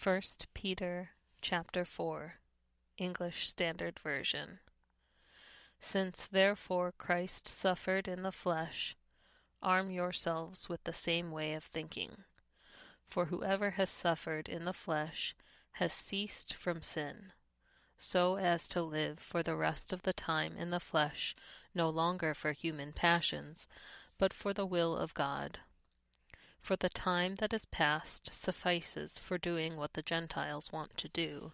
First Peter chapter 4, English Standard Version. Since therefore Christ suffered in the flesh, arm yourselves with the same way of thinking. For whoever has suffered in the flesh has ceased from sin, so as to live for the rest of the time in the flesh, no longer for human passions, but for the will of God. For the time that is past suffices for doing what the Gentiles want to do,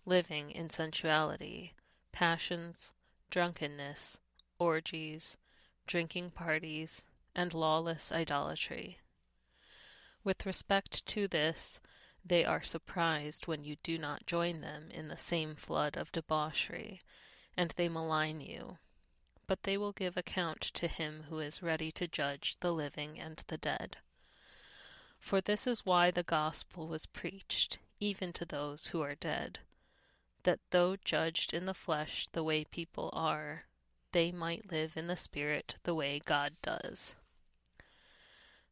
living in sensuality, passions, drunkenness, orgies, drinking parties, and lawless idolatry. With respect to this, they are surprised when you do not join them in the same flood of debauchery, and they malign you. But they will give account to him who is ready to judge the living and the dead. For this is why the gospel was preached, even to those who are dead, that though judged in the flesh the way people are, they might live in the spirit the way God does.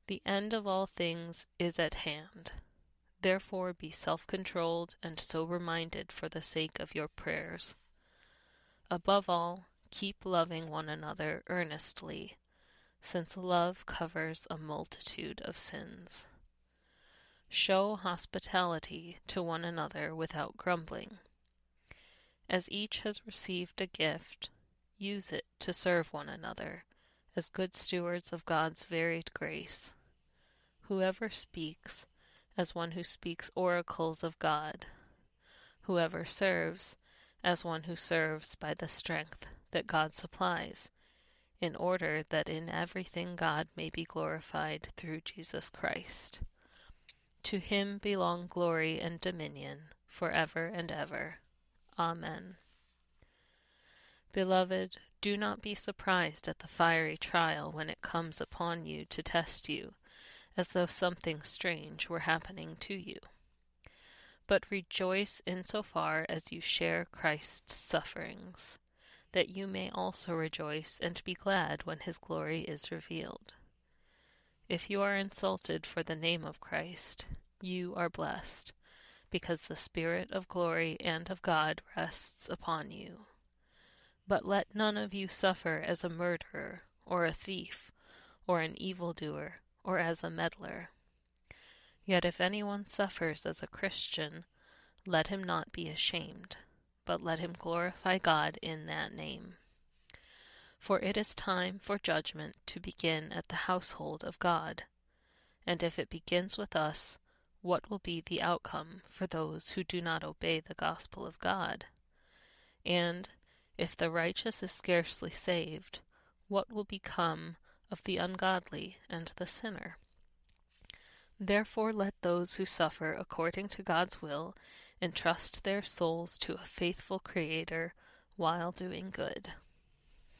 The end of all things is at hand. Therefore be self-controlled and sober-minded for the sake of your prayers. Above all, keep loving one another earnestly, since love covers a multitude of sins. Show hospitality to one another without grumbling. As each has received a gift, use it to serve one another, as good stewards of God's varied grace. Whoever speaks, as one who speaks oracles of God. Whoever serves, as one who serves by the strength that God supplies, in order that in everything God may be glorified through Jesus Christ. To him belong glory and dominion, forever and ever. Amen. Beloved, do not be surprised at the fiery trial when it comes upon you to test you, as though something strange were happening to you. But rejoice insofar as you share Christ's sufferings, that you may also rejoice and be glad when his glory is revealed. If you are insulted for the name of Christ, you are blessed, because the Spirit of glory and of God rests upon you. But let none of you suffer as a murderer, or a thief, or an evildoer, or as a meddler. Yet if anyone suffers as a Christian, let him not be ashamed, but let him glorify God in that name. For it is time for judgment to begin at the household of God. And if it begins with us, what will be the outcome for those who do not obey the gospel of God? And if the righteous is scarcely saved, what will become of the ungodly and the sinner? Therefore let those who suffer according to God's will entrust their souls to a faithful Creator while doing good.